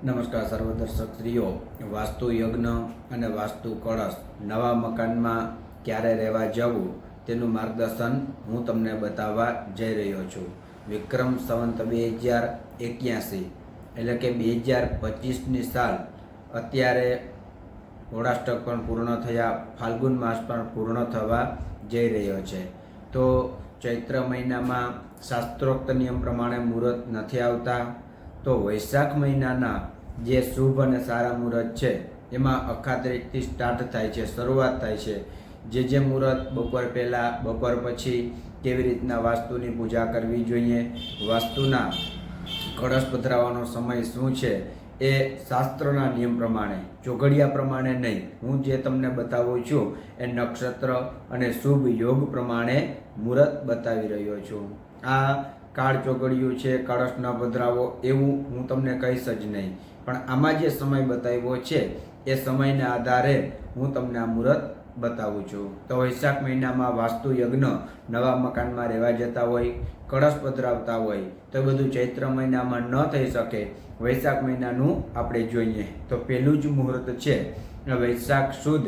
નમસ્કાર સર્વ દર્શકશ્રીઓ, વાસ્તુ યજ્ઞ અને વાસ્તુ કળશ નવા મકાનમાં ક્યારે રહેવા જવું તેનું માર્ગદર્શન હું તમને બતાવવા જઈ રહ્યો છું. વિક્રમ સંવત 2081 એટલે કે 2025ની સાલ અત્યારે હોળાષ્ટક પણ પૂર્ણ થયા, ફાલ્ગુન માસ પણ પૂર્ણ થવા જઈ રહ્યો છે. તો ચૈત્ર મહિનામાં શાસ્ત્રોક્ત નિયમ પ્રમાણે મુહૂર્ત નથી આવતા. તો વૈશાખ મહિનાના જે શુભ અને સારા મુહૂર્ત છે એમાં અખાત્રીજથી સ્ટાર્ટ થાય છે, શરૂઆત થાય છે. જે મુહૂર્ત બપોર પહેલાં, બપોર પછી કેવી રીતના વાસ્તુની પૂજા કરવી જોઈએ, વાસ્તુના કળશ પધરાવવાનો સમય શું છે, એ શાસ્ત્રના નિયમ પ્રમાણે, ચોઘડિયા પ્રમાણે નહીં, હું જે તમને બતાવું છું એ નક્ષત્ર અને શુભ યોગ પ્રમાણે મુહૂર્ત બતાવી રહ્યો છું. આ કાળ ચોઘડિયું છે, કળશ ન પધરાવો એવું હું તમને કહીશ જ નહીં, પણ આમાં જે સમય બતાવ્યો છે એ સમયના આધારે હું તમને આ મુહૂર્ત બતાવું છું. તો વૈશાખ મહિનામાં વાસ્તુ યજ્ઞ નવા મકાનમાં રહેવા જતા હોય, કળશ પધરાવતા હોય તો બધું ચૈત્ર મહિનામાં ન થઈ શકે. વૈશાખ મહિનાનું આપણે જોઈએ તો પહેલું જ મુહૂર્ત છે વૈશાખ સુદ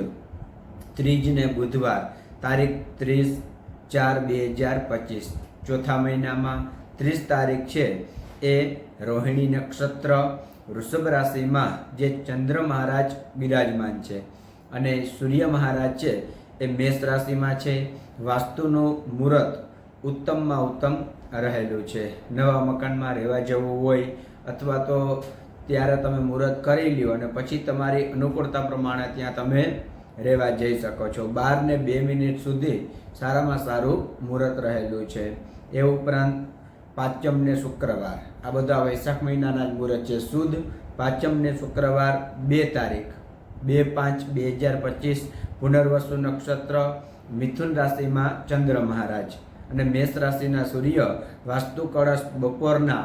ત્રીજને બુધવાર, તારીખ 30/4/2025. ચોથા મહિનામાં 30 તારીખ છે એ રોહિણી નક્ષત્ર, વૃષભ રાશિમાં જે ચંદ્ર મહારાજ બિરાજમાન છે અને સૂર્ય મહારાજ છે એ મેષ રાશિમાં છે. વાસ્તુનું મુહૂર્ત ઉત્તમમાં ઉત્તમ રહેલું છે. નવા મકાનમાં રહેવા જવું હોય અથવા તો ત્યારે તમે મુહૂર્ત કરી લ્યો અને પછી તમારી અનુકૂળતા પ્રમાણે ત્યાં તમે રહેવા જઈ શકો છો. 12:02 સુધી સારામાં સારું મુહૂર્ત રહેલું છે. એ ઉપરાંત પાંચમ ને શુક્રવાર, આ બધા વૈશાખ મહિનાના જ મુહૂર્ત છે. સુદ પાંચમ ને શુક્રવાર 2 તારીખ 2/5/2025. પુનર્વસુ નક્ષત્ર, મિથુન રાશિમાં ચંદ્ર મહારાજ અને મેષ રાશિના સૂર્ય. વાસ્તુ કળશ બપોરના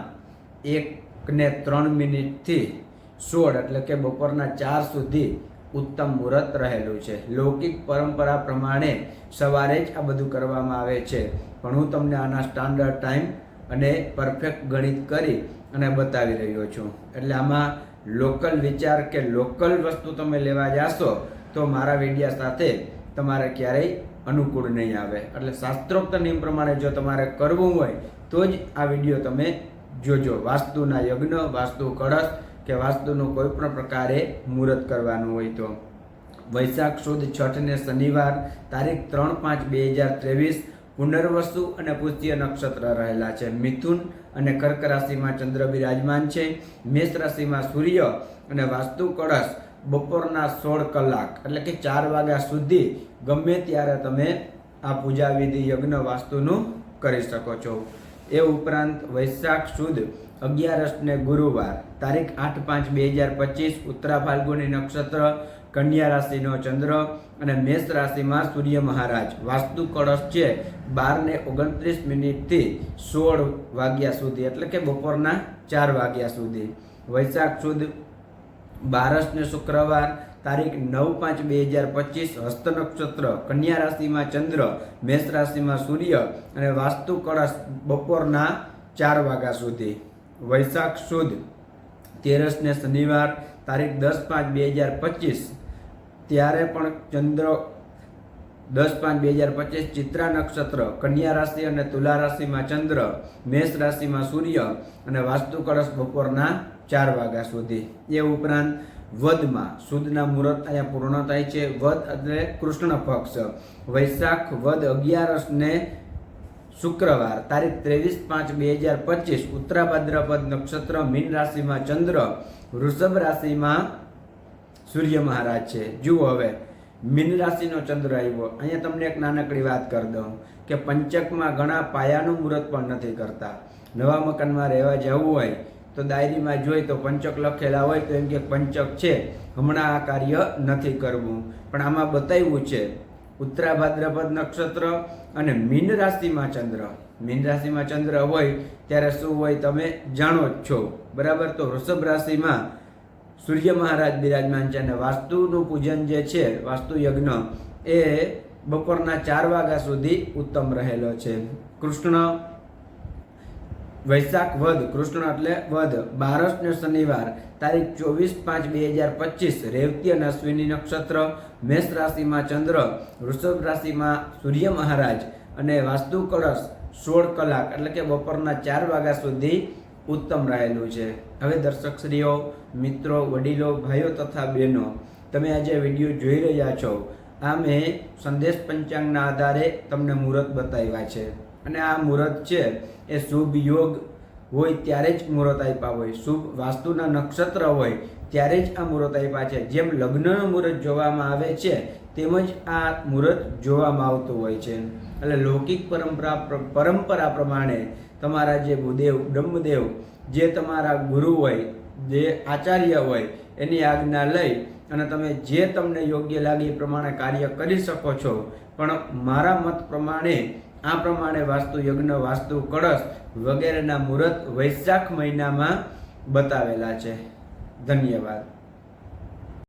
1:03 થી 16 એટલે કે બપોરના 4 સુધી ઉત્તમ મુહૂર્ત રહેલું છે. લૌકિક પરંપરા પ્રમાણે સવારે જ આ બધું કરવામાં આવે છે, પણ હું તમને આના સ્ટાન્ડર્ડ ટાઈમ અને પરફેક્ટ ગણિત કરી અને બતાવી રહ્યો છું. એટલે આમાં લોકલ વિચાર કે લોકલ વસ્તુ તમે લેવા જાશો તો મારા વિડિયા સાથે તમારે ક્યારેય અનુકૂળ નહીં આવે. એટલે શાસ્ત્રોક્ત નિયમ પ્રમાણે જો તમારે કરવું હોય તો જ આ વિડીયો તમે જોજો. વાસ્તુના યજ્ઞ, વાસ્તુ કળશ કે વાસ્તુનું કોઈ પણ પ્રકારે મુહૂર્ત કરવાનું હોય તો. વૈશાખ સુદ 6 ને શનિવાર, તારીખ 3/5/2023. પુનર્વસુ અને પુષ્ય નક્ષત્ર રહેલા છે. મિથુન અને કર્ક રાશિમાં ચંદ્ર બિરાજમાન છે. મેષ રાશિમાં સૂર્ય અને વાસ્તુ કળશ બપોરના 16 કલાક એટલે કે 4 વાગ્યા સુધી ગમે ત્યારે તમે આ પૂજા વિધિ યજ્ઞ વાસ્તુનું કરી શકો છો. એ ઉપરાંત વૈશાખ સુદ 11 ને ગુરુવાર, તારીખ 8/5/2025. ઉત્તરા ફાલ્ગુની નક્ષત્ર, કન્યા રાશિનો ચંદ્ર અને મેષ રાશિમાં સૂર્ય મહારાજ. વાસ્તુ કળશ છે 12:29 થી 16 વાગ્યા સુધી એટલે કે બપોરના 4 વાગ્યા સુધી. વૈશાખ સુદ 12 ને શુક્રવાર, તારીખ 9/5/2025. હસ્ત નક્ષત્ર, કન્યા રાશિમાં ચંદ્ર, મેષ રાશિમાં સૂર્ય અને વાસ્તુ કળશ બપોરના 4 વાગ્યા સુધી. વૈશાખ સુદ 13 ને શનિવાર, તારીખ 10/5/2025. ત્યારે પણ ચંદ્ર 10/5/2025. ચિત્રા નક્ષત્ર, કન્યા રાશિ અને તુલા રાશિમાં ચંદ્ર, મેષ રાશિમાં સૂર્ય અને વાસ્તુ કળશ બપોરના 4 વાગ્યા સુધી. એ ઉપરાંત વદમાં સુદના મુહૂર્ત અહીંયા પૂર્ણ થાય છે. વદ એટલે કૃષ્ણ પક્ષ. વૈશાખ વદ 11 ને શુક્રવાર, તારીખ 23/5/2025. ઉત્તરા ભાદ્રપદ નક્ષત્ર, મીન રાશિમાં ચંદ્ર, વૃષભ રાશિમાં સૂર્ય મહારાજ છે. જુઓ હવે મીન રાશિનો ચંદ્ર આવ્યો. અહીંયા તમને એક નાનકડી વાત કરી દઉં કે પંચકમાં ઘણા પાયાનું મુહૂર્ત પણ નથી કરતા. નવા મકાનમાં રહેવા જવું હોય તો ડાયરીમાં જોઈ તો પંચક લખેલા હોય તો એમ કે પંચક છે, હમણાં આ કાર્ય નથી કરવું. પણ આમાં બતાવ્યું છે ઉત્તરા ભાદ્રપદ નક્ષત્ર અને મીન રાશિમાં ચંદ્ર. મીન રાશિમાં ચંદ્ર હોય ત્યારે શું હોય તમે જાણો જ છો, બરાબર. તો વૃષભ રાશિમાં સૂર્ય મહારાજ બિરાજમાન છે અને વાસ્તુનું પૂજન જે છે, વાસ્તુ યજ્ઞ એ બપોરના 4 વાગ્યા સુધી ઉત્તમ રહેલો છે. કૃષ્ણ વૈશાખ વદ, કૃષ્ણ એટલે વદ, બારસ ને શનિવાર, તારીખ 24/5/2025, રેવતી અને અશ્વિની નક્ષત્ર, મેષ રાશિમાં ચંદ્ર, વૃષભ રાશિમાં સૂર્ય મહારાજ અને વાસ્તુ કળશ 16 કલાક એટલે કે બપોરના 4 વાગ્યા સુધી ઉત્તમ રહેલું છે. હવે દર્શકશ્રીઓ, મિત્રો, વડીલો, ભાઈઓ તથા બહેનો, તમે આજે વિડીયો જોઈ રહ્યા છો, આ મેં સંદેશ પંચાંગના આધારે તમને મુહૂર્ત બતાવ્યા છે અને આ મુહૂર્ત છે એ શુભ યોગ હોય ત્યારે જ મુહૂર્ત આપ્યા હોય, શુભ વાસ્તુના નક્ષત્ર હોય ત્યારે જ આ મુહૂર્ત આપ્યા છે. જેમ લગ્નનું મુહૂર્ત જોવામાં આવે છે તેમજ આ મુહૂર્ત જોવામાં આવતું હોય છે. એટલે લૌકિક પરંપરા પ્રમાણે તમારા જે ભૂદેવ, બ્રહ્મદેવ, જે તમારા ગુરુ હોય, જે આચાર્ય હોય, એની આજ્ઞા લઈ અને તમે જે તમને યોગ્ય લાગે એ પ્રમાણે કાર્ય કરી શકો છો. પણ મારા મત પ્રમાણે આ પ્રમાણે વાસ્તુ યજ્ઞ, વાસ્તુ કળશ વગેરેના મુહૂર્ત વૈશાખ મહિનામાં બતાવેલા છે. ધન્યવાદ.